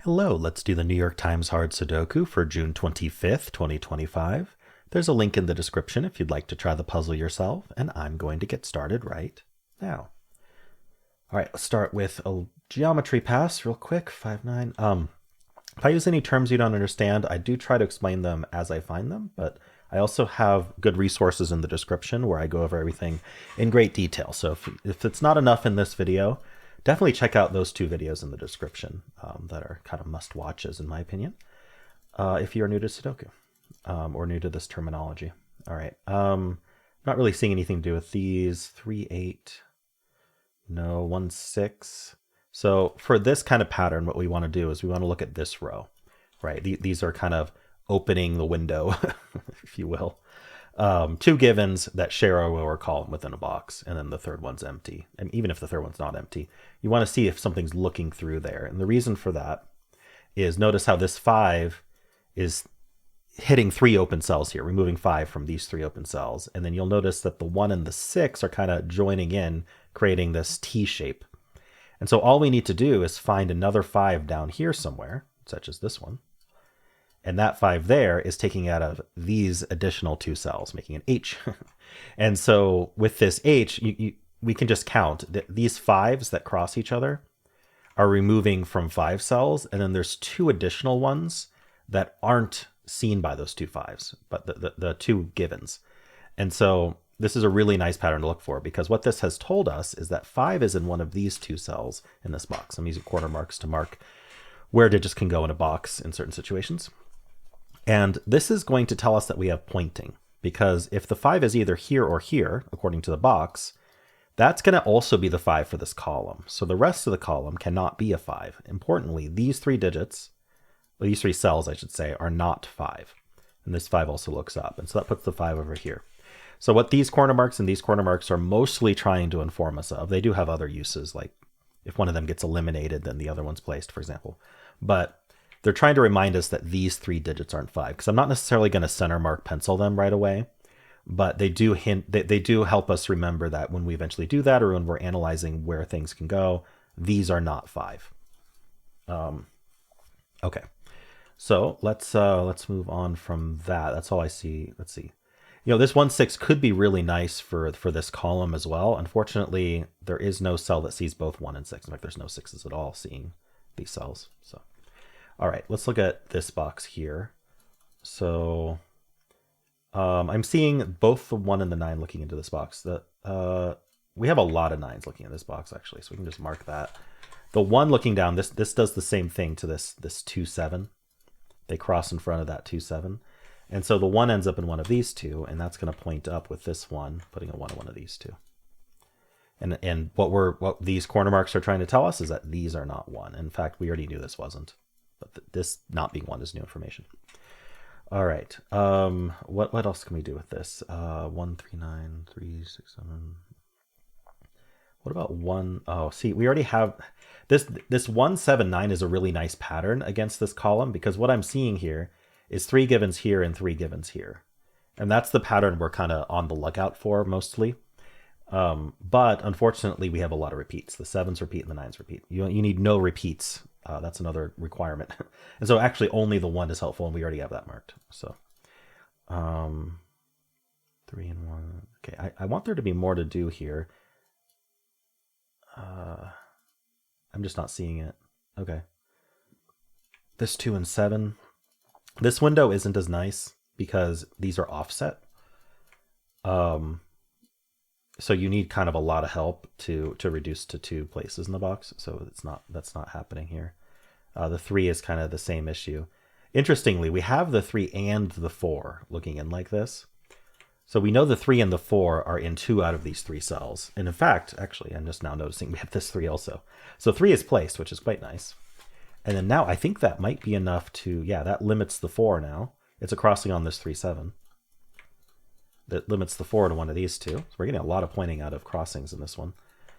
Hello, let's do the New York Times Hard Sudoku for June 25th, 2025. There's a link in the description if you'd like to try the puzzle yourself, and I'm going to get started right now. All right, let's start with a geometry pass real quick, 5-9. If I use any terms you don't understand, I do try to explain them as I find them, but I also have good resources in the description where I go over everything in great detail. So if it's not enough in this video, definitely check out those two videos in the description that are kind of must-watches in my opinion, if you're new to Sudoku or new to this terminology. All right, not really seeing anything to do with these. 3, 8, no, 1, 6. So for this kind of pattern, what we want to do is we want to look at this row, right? These are kind of opening the window, if you will. Two givens that share a row or column within a box, and then the third one's empty. And even if the third one's not empty, you want to see if something's looking through there. And the reason for that is notice how this 5 is hitting 3 open cells here, removing 5 from these 3 open cells. And then you'll notice that the 1 and the 6 are kind of joining in, creating this T shape. And so all we need to do is find another 5 down here somewhere, such as this one. And that 5 there is taking out of these additional 2 cells, making an H. And so with this H, we can just count that these 5s that cross each other are removing from 5 cells. And then there's 2 additional ones that aren't seen by those 2 5s, but the 2 givens. And so this is a really nice pattern to look for, because what this has told us is that 5 is in one of these 2 cells in this box. I'm using corner marks to mark where digits can go in a box in certain situations. And this is going to tell us that we have pointing, because if the 5 is either here or here, according to the box, that's going to also be the 5 for this column. So the rest of the column cannot be a 5. Importantly, these 3 digits, well, these 3 cells, I should say, are not 5. And this 5 also looks up. And so that puts the 5 over here. So what these corner marks and these corner marks are mostly trying to inform us of, they do have other uses, like if one of them gets eliminated, then the other one's placed, for example. But they're trying to remind us that these 3 digits aren't 5, because I'm not necessarily going to center mark pencil them right away, but they do they do help us remember that when we eventually do that, or when we're analyzing where things can go, these are not 5. Okay, so let's move on from that. That's all I see. Let's see. You know, this 1, 6 could be really nice for this column as well. Unfortunately, there is no cell that sees both 1 and 6. In fact, there's no 6s at all seeing these cells. So, all right, let's look at this box here. So I'm seeing both the 1 and the 9 looking into this box. We have a lot of 9s looking at this box, actually, so we can just mark that. The 1 looking down, this does the same thing to this 2, 7. They cross in front of that 2, 7. And so the 1 ends up in one of these 2, and that's going to point up with this 1, putting a 1 in one of these 2. And what these corner marks are trying to tell us is that these are not 1. In fact, we already knew this wasn't, but this not being 1 is new information. All right. What else can we do with this? 1, 3, 9, 3, 6, 7. What about 1? Oh, see, we already have this 1, 7, 9 is a really nice pattern against this column, because what I'm seeing here is 3 givens here and 3 givens here. And that's the pattern we're kind of on the lookout for mostly. But unfortunately, we have a lot of repeats. The 7s repeat and the 9s repeat. You need no repeats. That's another requirement. And so actually only the 1 is helpful, and we already have that marked. So 3 and 1. Okay, I want there to be more to do here. I'm just not seeing it. Okay. This 2 and 7. This window isn't as nice because these are offset. So you need kind of a lot of help to reduce to 2 places in the box. So that's not happening here. The 3 is kind of the same issue. Interestingly, we have the 3 and the 4 looking in like this. So we know the 3 and the 4 are in 2 out of these 3 cells. And in fact, actually, I'm just now noticing we have this 3 also. So 3 is placed, which is quite nice. And then now I think that might be enough to, yeah, that limits the 4 now. It's a crossing on this 3, 7. That limits the 4 to one of these 2. So we're getting a lot of pointing out of crossings in this one.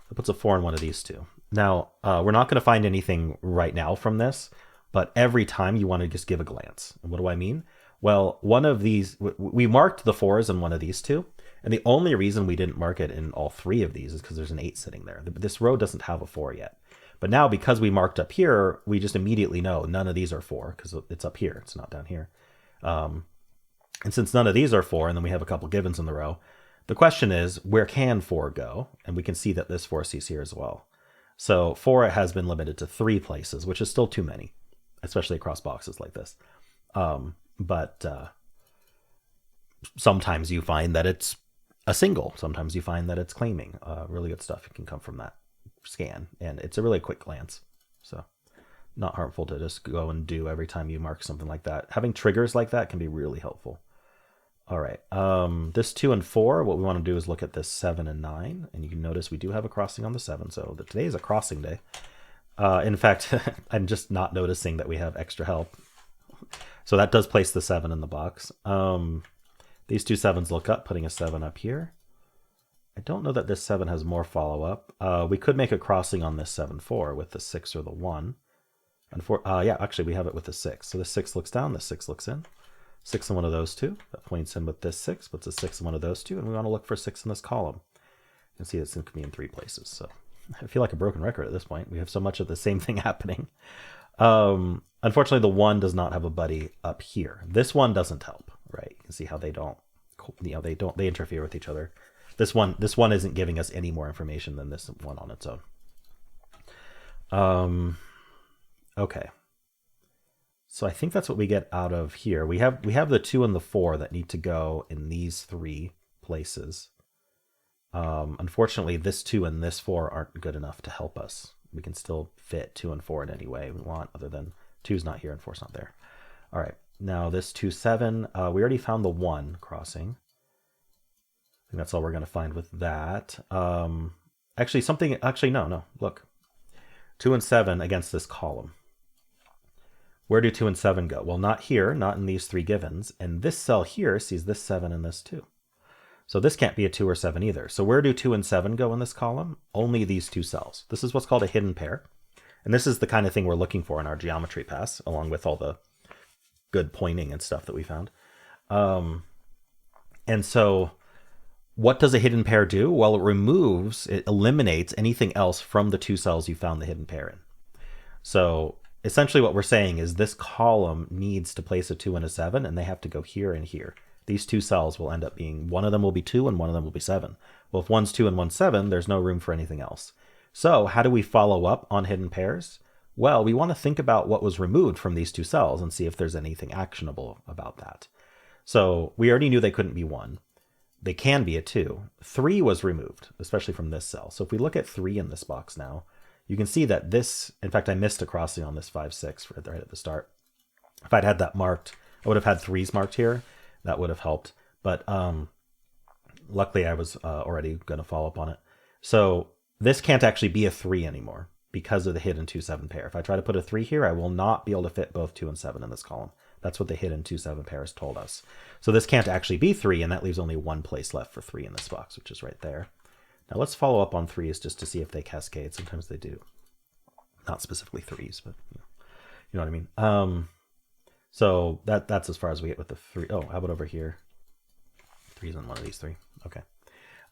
It puts a 4 in one of these 2. Now, we're not going to find anything right now from this, but every time you want to just give a glance. And what do I mean? Well, one of these, we marked the 4s in one of these 2. And the only reason we didn't mark it in all 3 of these is because there's an 8 sitting there. This row doesn't have a 4 yet. But now because we marked up here, we just immediately know none of these are 4 because it's up here. It's not down here. And since none of these are 4, and then we have a couple givens in the row, the question is, where can 4 go? And we can see that this 4 sees here as well. So 4 has been limited to 3 places, which is still too many, especially across boxes like this. But sometimes you find that it's a single. Sometimes you find that it's claiming. Really good stuff can come from that scan. And it's a really quick glance. So not harmful to just go and do every time you mark something like that. Having triggers like that can be really helpful. All right, this 2 and 4, what we want to do is look at this 7 and 9. And you can notice we do have a crossing on the 7. So today is a crossing day. In fact, I'm just not noticing that we have extra help. So that does place the 7 in the box. These two 7s look up, putting a 7 up here. I don't know that this 7 has more follow-up. We could make a crossing on this 7-4 with the 6 or the 1. And yeah, actually we have it with the 6. So the 6 looks down, the 6 looks in. 6 in one of those two. That points in with this 6, puts a 6 in one of those two, and we want to look for 6 in this column. You can see it's going to be in 3 places. So I feel like a broken record at this point. We have so much of the same thing happening. Unfortunately, the 1 does not have a buddy up here. This one doesn't help, right? You can see how they don't, they interfere with each other. This one isn't giving us any more information than this one on its own. Okay. So I think that's what we get out of here. We have the 2 and the 4 that need to go in these 3 places. Unfortunately, this 2 and this 4 aren't good enough to help us. We can still fit 2 and 4 in any way we want, other than 2's not here and 4's not there. All right, now this 2, 7, we already found the 1 crossing. I think that's all we're going to find with that. Actually, no, look. 2 and 7 against this column. Where do 2 and 7 go? Well, not here, not in these 3 givens. And this cell here sees this 7 and this 2. So this can't be a 2 or 7 either. So where do 2 and 7 go in this column? Only these 2 cells. This is what's called a hidden pair. And this is the kind of thing we're looking for in our geometry pass, along with all the good pointing and stuff that we found. And so what does a hidden pair do? Well, it eliminates anything else from the 2 cells you found the hidden pair in. So essentially what we're saying is this column needs to place a 2 and a 7, and they have to go here and here. These 2 cells will end up being, one of them will be 2 and one of them will be 7. Well, if one's 2 and one's 7, there's no room for anything else. So how do we follow up on hidden pairs? Well, we want to think about what was removed from these 2 cells and see if there's anything actionable about that. So we already knew they couldn't be 1. They can be a 2. 3 was removed, especially from this cell. So if we look at 3 in this box now, you can see that this, in fact, I missed a crossing on this 5, 6 right at the start. If I'd had that marked, I would have had 3s marked here. That would have helped. But luckily, I was already going to follow up on it. So this can't actually be a 3 anymore because of the hidden 2, 7 pair. If I try to put a 3 here, I will not be able to fit both 2 and 7 in this column. That's what the hidden 2, 7 pair has told us. So this can't actually be 3, and that leaves only one place left for 3 in this box, which is right there. Now let's follow up on 3s just to see if they cascade. Sometimes they do. Not specifically 3s, but you know what I mean. So that's as far as we get with the 3. Oh, how about over here? 3's on one of these 3. Okay.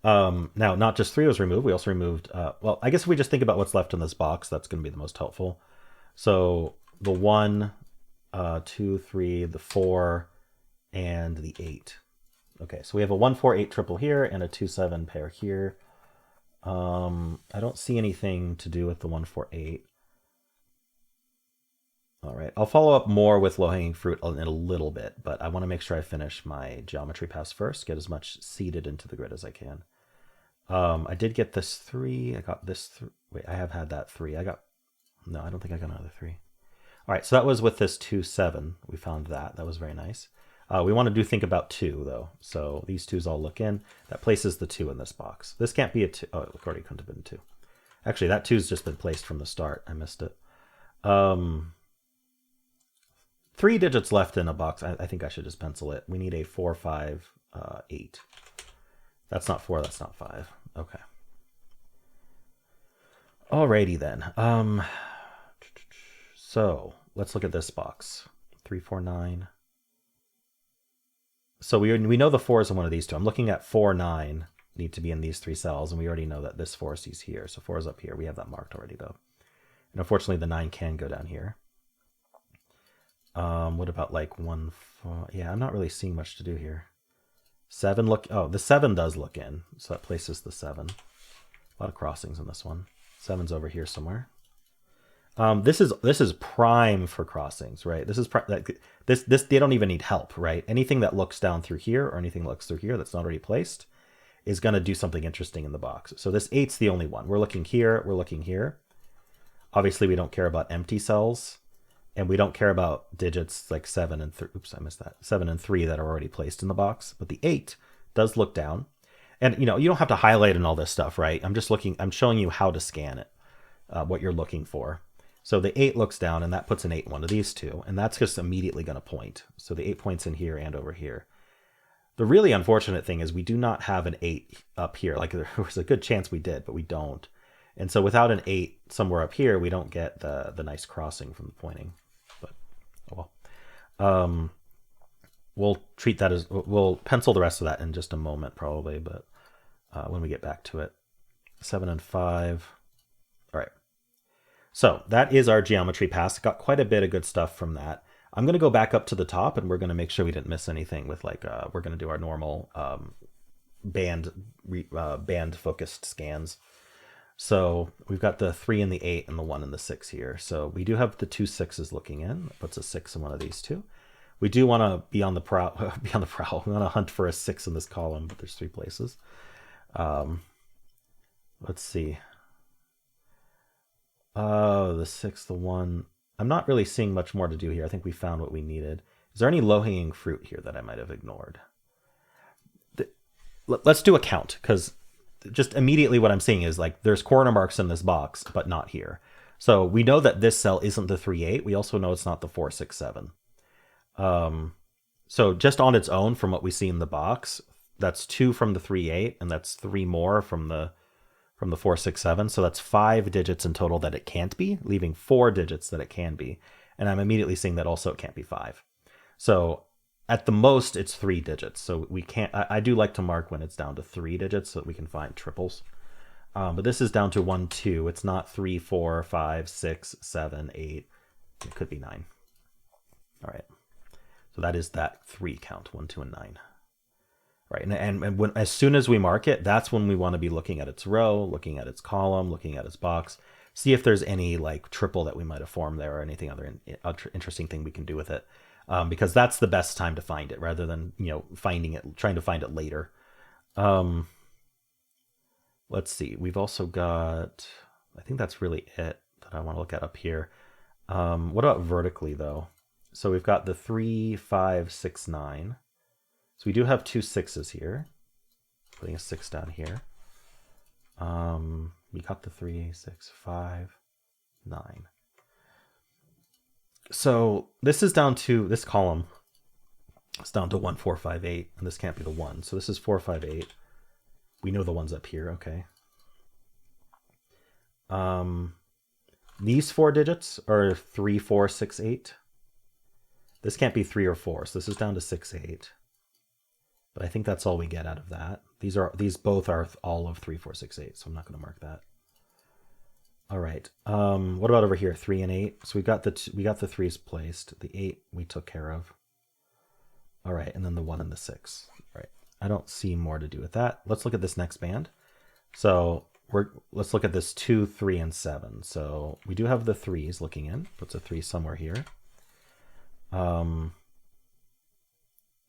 Now, not just 3 was removed. We also removed, well, I guess if we just think about what's left in this box, that's going to be the most helpful. So the 1, 2, 3, the 4, and the 8. Okay, so we have a 1, 4, 8 triple here and a 2, 7 pair here. I don't see anything to do with the 1, 4, 8. All right, I'll follow up more with low-hanging fruit in a little bit, but I want to make sure I finish my geometry pass first, get as much seeded into the grid as I can. I did get this 3. I got this 3. Wait, I have had that 3. No, I don't think I got another 3. All right, so that was with this 2, 7. We found that. That was very nice. We want to think about 2, though. So these 2's all look in. That places the 2 in this box. This can't be a 2. Oh, it already couldn't have been 2. Actually, that 2's just been placed from the start. I missed it. 3 digits left in a box. I think I should just pencil it. We need a 4, 5, 8. That's not 4. That's not 5. Okay. Alrighty then. So let's look at this box. 3, 4, 9. So we know the 4 is in one of these 2. I'm looking at 4, 9 need to be in these 3 cells, and we already know that this 4 is here. So 4 is up here. We have that marked already, though. And unfortunately, the 9 can go down here. What about like 1, 4? Yeah, I'm not really seeing much to do here. 7 look. Oh, the 7 does look in, so that places the 7. A lot of crossings in this one. 7's over here somewhere. This is prime for crossings, right? This is this they don't even need help, right? Anything that looks down through here or anything that looks through here that's not already placed is going to do something interesting in the box. So this 8's the only one. We're looking here. We're looking here. Obviously, we don't care about empty cells, and we don't care about digits like 7 and 3. Oops, I missed that. 7 and 3 that are already placed in the box. But the 8 does look down. And, you don't have to highlight and all this stuff, right? I'm showing you how to scan it, what you're looking for. So the 8 looks down, and that puts an 8 in one of these two. And that's just immediately going to point. So the 8 points in here and over here. The really unfortunate thing is we do not have an 8 up here. Like, there was a good chance we did, but we don't. And so without an 8 somewhere up here, we don't get the nice crossing from the pointing. But, oh well. We'll treat that as... We'll pencil the rest of that in just a moment, probably. But when we get back to it. 7 and 5. All right. So that is our geometry pass. Got quite a bit of good stuff from that. I'm going to go back up to the top, and we're going to make sure we didn't miss anything with like, we're going to do our normal band focused scans. So we've got the 3 and the 8 and the 1 and the 6 here. So we do have the 2 6s looking in. That puts a 6 in one of these two. We do want to be on the prowl. We want to hunt for a 6 in this column, but there's 3 places. Let's see. Oh, the 6, the 1. I'm not really seeing much more to do here. I think we found what we needed. Is there any low-hanging fruit here that I might have ignored? Let's do a count, because just immediately what I'm seeing is like there's corner marks in this box, but not here. So we know that this cell isn't the 3, 8. We also know it's not the 4, 6, 7. So just on its own, from what we see in the box, that's 2 from the 3, 8, and that's 3 more from the 4, 6, 7. So that's 5 digits in total that it can't be, leaving 4 digits that it can be. And I'm immediately seeing that also it can't be 5. So at the most, it's 3 digits. So we can't, I do like to mark when it's down to 3 digits so that we can find triples. But this is down to 1, 2. It's not 3, 4, 5, 6, 7, 8. It could be 9. All right. So that is that 3 count, 1, 2, and 9. Right, and when, as soon as we mark it, that's when we want to be looking at its row, looking at its column, looking at its box, see if there's any like triple that we might have formed there or anything other interesting thing we can do with it, because that's the best time to find it rather than trying to find it later. Let's see, we've also got, I think that's really it that I want to look at up here. What about vertically though? So we've got the 3, 5, 6, 9. So we do have 2 6s here. Putting a 6 down here. We got the 3, 6, 5, 9. So this is down to, this column is down to 1, 4, 5, 8, and this can't be the 1. So this is 4, 5, 8. We know the one's up here, okay. These 4 digits are 3, 4, 6, 8. This can't be 3 or 4, so this is down to 6, 8. But I think that's all we get out of that. These both are all of 3, 4, 6, 8, so I'm not going to mark that. All right. What about over here? 3 and 8. So we got the 3s placed. The 8 we took care of. All right, and then the 1 and the 6. All right. I don't see more to do with that. Let's look at this next band. So let's look at this 2, 3, and 7. So we do have the 3s looking in. Puts a 3 somewhere here.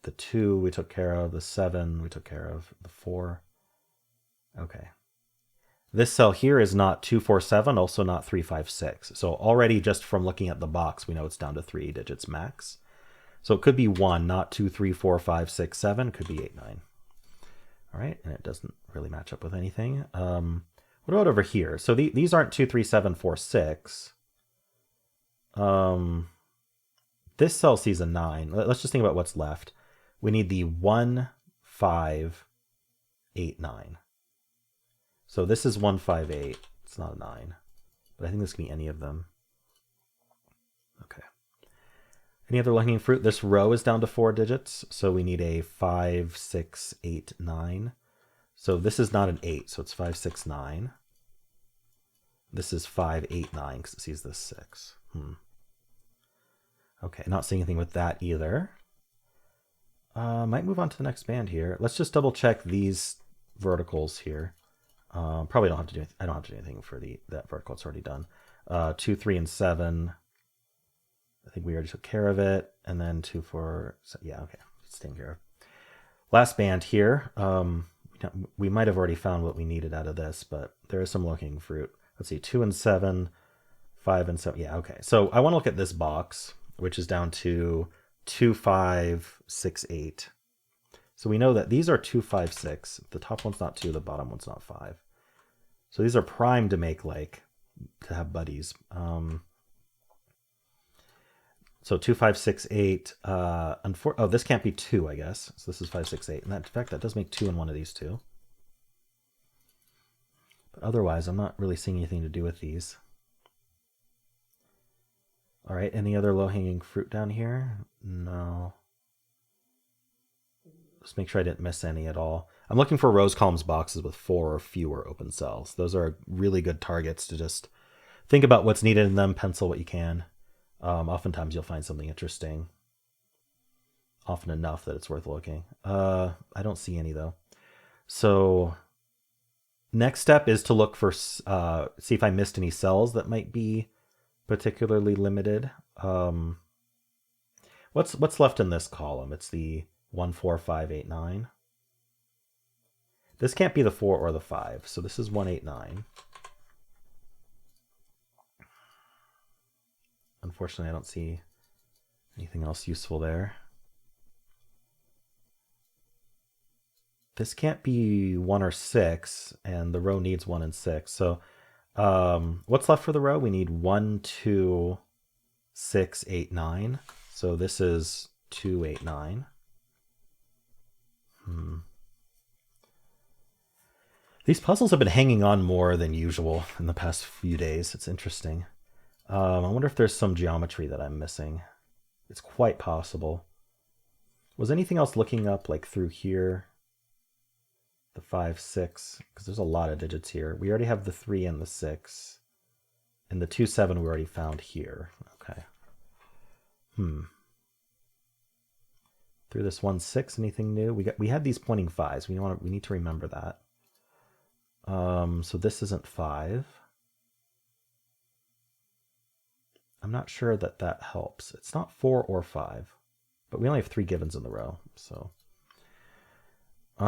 The 2 we took care of, the 7 we took care of, the 4. Okay. This cell here is not 2, 4, 7, also not 3, 5, 6. So already just from looking at the box, we know it's down to 3 digits max. So it could be 1, not 2, 3, 4, 5, 6, 7. It could be 8, 9. All right, and it doesn't really match up with anything. What about over here? So these aren't 2, 3, 7, 4, 6. This cell sees a 9. Let's just think about what's left. We need the 1, 5, 8, 9. So this is 1, 5, 8. It's not a 9. But I think this can be any of them. Okay. Any other low-hanging fruit? This row is down to 4 digits. So we need a 5, 6, 8, 9. So this is not an 8. So it's 5, 6, 9. This is 5, 8, 9 because it sees this 6. Okay, not seeing anything with that either. Might move on to the next band here. Let's just double check these verticals here. Probably don't have to do. I don't have to do anything for that vertical. It's already done. 2, 3, and 7. I think we already took care of it. And then 2, 4. Yeah, okay, it's taken care of. Last band here. We might have already found what we needed out of this, but there is some low-hanging fruit. Let's see, 2 and 7, 5 and 7. Yeah, okay. So I want to look at this box, which is down to 2, 5, 6, 8. So we know that these are 2, 5, 6. The top one's not 2, the bottom one's not 5. So these are primed to make to have buddies. So 2, 5, 6, 8. Oh, this can't be 2, I guess. So this is 5, 6, 8. And in fact, that does make 2 in one of these two. But otherwise, I'm not really seeing anything to do with these. All right, any other low-hanging fruit down here? No. Just make sure I didn't miss any at all. I'm looking for rows, columns, boxes with 4 or fewer open cells. Those are really good targets to just think about what's needed in them, pencil what you can. Oftentimes you'll find something interesting. Often enough that it's worth looking. I don't see any though. So next step is to look for, see if I missed any cells that might be particularly limited. What's left in this column? It's the 1, 4, 5, 8, 9. This can't be the 4 or the 5, so this is 1, 8, 9. Unfortunately, I don't see anything else useful there. This can't be 1 or 6, and the row needs 1 and 6. So what's left for the row? We need 1, 2, 6, 8, 9. So this is 2, 8, 9. These puzzles have been hanging on more than usual in the past few days. It's interesting. I wonder if there's some geometry that I'm missing. It's quite possible. Was anything else looking up like through here? The 5, 6, because there's a lot of digits here. We already have the 3 and the 6. And the 2, 7 we already found here. Okay. Through this 1, 6, anything new? We had these pointing 5s. We need to remember that. So this isn't 5. I'm not sure that helps. It's not 4 or 5, but we only have 3 givens in the row. So, we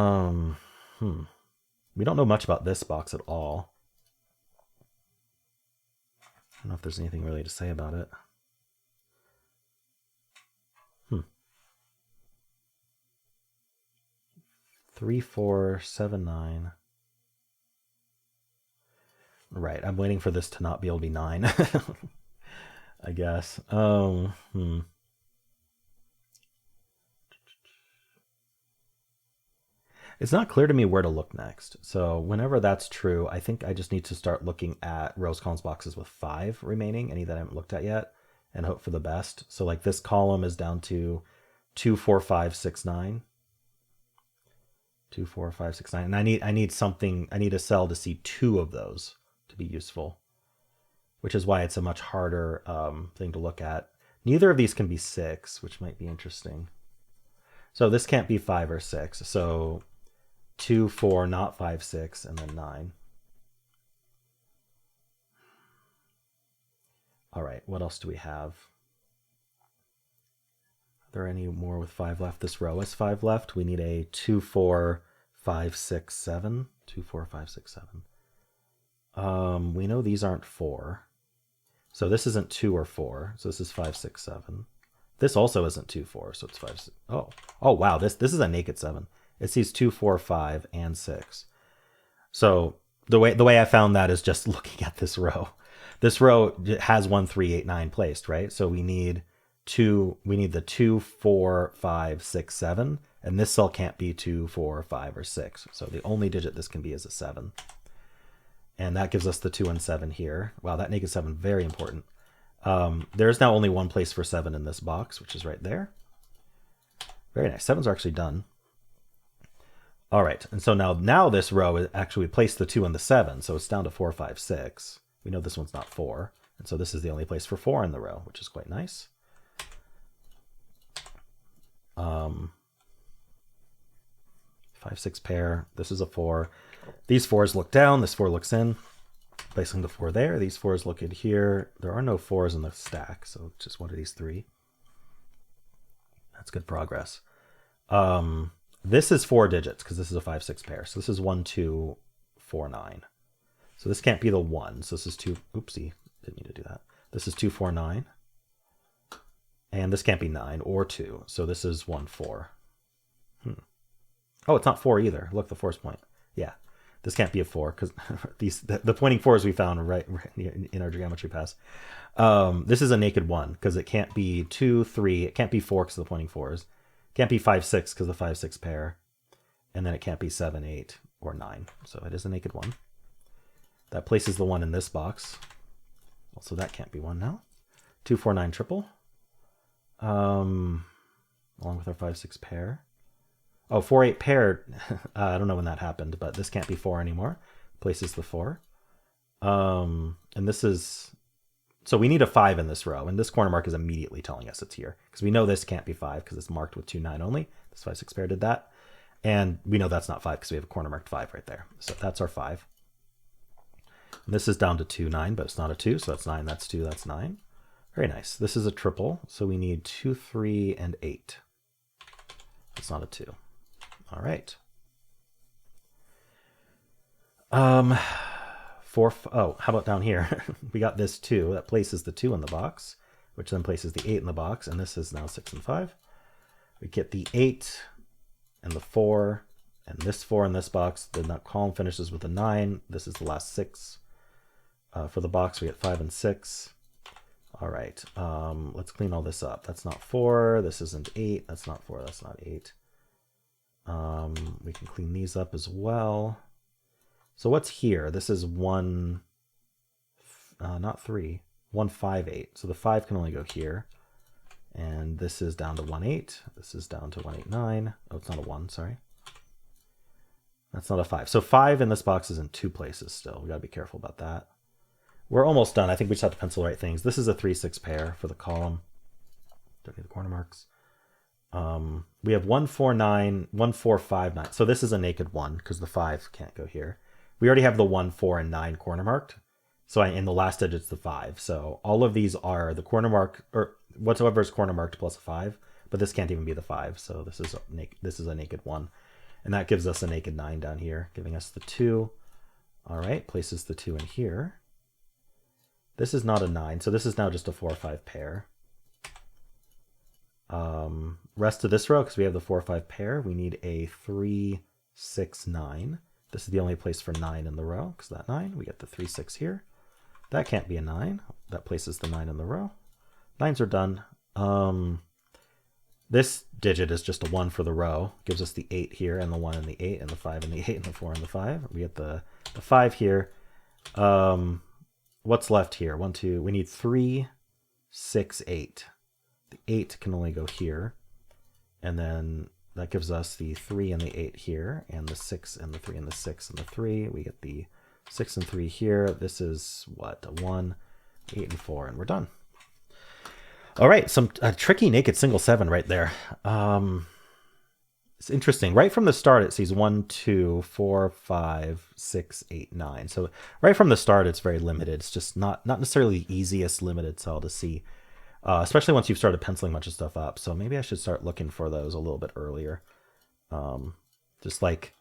don't know much about this box at all. I don't know if there's anything really to say about it. 3, 4, 7, 9. Right, I'm waiting for this to not be able to be 9. I guess. It's not clear to me where to look next. So whenever that's true, I think I just need to start looking at rows, columns, boxes with 5 remaining, any that I haven't looked at yet, and hope for the best. So like this column is down to 2, 4, 5, 6, 9. 2, 4, 5, 6, 9. And I need a cell to see 2 of those to be useful, which is why it's a much harder thing to look at. Neither of these can be 6, which might be interesting. So this can't be 5 or 6. So 2, 4, not 5, 6, and then 9. All right, what else do we have? Are there any more with 5 left? This row has 5 left. We need a 2, 4, 5, 6, 7. 2, 4, 5, 6, 7. We know these aren't 4. So this isn't 2 or 4. So this is 5, 6, 7. This also isn't 2, 4. So it's 5, 6. Oh wow, this is a naked 7. It sees 2, 4, 5, and 6. So the way I found that is just looking at this row. This row has 1, 3, 8, 9 placed, right? So we need the 2, 4, 5, 6, 7, and this cell can't be 2, 4, 5, or 6. So the only digit this can be is a 7. And that gives us the 2 and 7 here. Wow, that naked 7, very important. There's now only one place for 7 in this box, which is right there. Very nice. 7s are actually done. All right, and so now this row is actually, we placed the 2 and the 7, so it's down to 4, 5, 6. We know this one's not 4. And so this is the only place for 4 in the row, which is quite nice. 5, 6 pair. This is a 4. These 4s look down. This 4 looks in. Placing the 4 there. These 4s look in here. There are no 4s in the stack, so just one of these 3. That's good progress. This is 4 digits because this is a 5, 6 pair. So this is 1, 2, 4, 9. So this can't be the 1. So this is 2. Oopsie, didn't mean to do that. This is 2, 4, 9. And this can't be 9 or 2. So this is 1, 4. Oh, it's not 4 either. Look, the 4's point. Yeah, this can't be a 4 because the pointing 4s we found right in our geometry pass. This is a naked 1 because it can't be 2, 3. It can't be 4 because of the pointing 4s. It can't be 5, 6 because of the 5, 6 pair. And then it can't be 7, 8, or 9. So it is a naked 1. That places the 1 in this box. Also, that can't be 1 now. 2, 4, 9 triple. Along with our 5, 6 pair. Oh, 4, 8 pair. I don't know when that happened, but this can't be 4 anymore. Places the 4. And this is... So we need a 5 in this row, and this corner mark is immediately telling us it's here. Because we know this can't be 5 because it's marked with 2, 9 only. This 5, 6 pair did that. And we know that's not 5 because we have a corner marked 5 right there. So that's our 5. And this is down to 2, 9, but it's not a 2, so that's 9, that's 2, that's 9. Very nice. This is a triple, so we need 2, 3, and 8. It's not a 2. All right. 4, oh, how about down here? We got this 2. That places the 2 in the box, which then places the 8 in the box, and this is now 6 and 5. We get the 8 and the 4, and this 4 in this box. The column finishes with a 9. This is the last 6. For the box, we get 5 and 6. All right, let's clean all this up. That's not 4. This isn't 8. That's not 4. That's not 8. We can clean these up as well. So what's here? This is 1, not 3, 1, 5, 8. So the 5 can only go here. And this is down to 1, 8. This is down to 1, 8, 9. Oh, it's not a 1, sorry. That's not a 5. So 5 in this box is in 2 places still. We got to be careful about that. We're almost done. I think we just have to pencil the right things. This is a 3, 6 pair for the column. Don't need the corner marks. We have 1, 4, 9, 1, 4, 5, 9. So this is a naked 1 because the 5 can't go here. We already have the 1, 4, and 9 corner marked. So in the last digit's the 5. So all of these are the corner mark, or whatsoever is corner marked plus a 5. But this can't even be the 5. So this is a naked 1. And that gives us a naked 9 down here, giving us the 2. All right, places the 2 in here. This is not a 9, so this is now just a 4 or 5 pair. Rest of this row, because we have the 4 or 5 pair, we need a 3, 6, 9. This is the only place for 9 in the row, because that 9, we get the 3, 6 here. That can't be a 9. That places the 9 in the row. 9s are done. This digit is just a 1 for the row. Gives us the 8 here, and the 1 and the 8, and the 5 and the 8, and the 4 and the 5. We get the 5 here. What's left here? 1, 2. We need 3, 6, 8. The 8 can only go here. And then that gives us the 3 and the 8 here, and the 6 and the 3 and the 6 and the 3. We get the 6 and 3 here. This is what? A 1, 8, and 4, and we're done. All right, some tricky naked single 7 right there. It's interesting. Right from the start, it sees 1, 2, 4, 5, 6, 8, 9. So right from the start, it's very limited. It's just not necessarily the easiest limited cell to see, especially once you've started penciling a bunch of stuff up. So maybe I should start looking for those a little bit earlier. Just like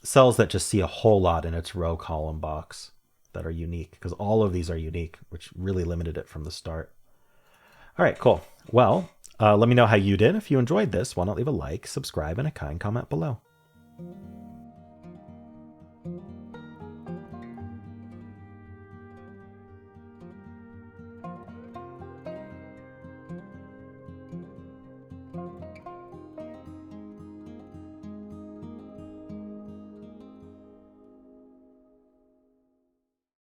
cells that just see a whole lot in its row column box that are unique, because all of these are unique, which really limited it from the start. All right, cool. Well, let me know how you did. If you enjoyed this, why not leave a like, subscribe, and a kind comment below.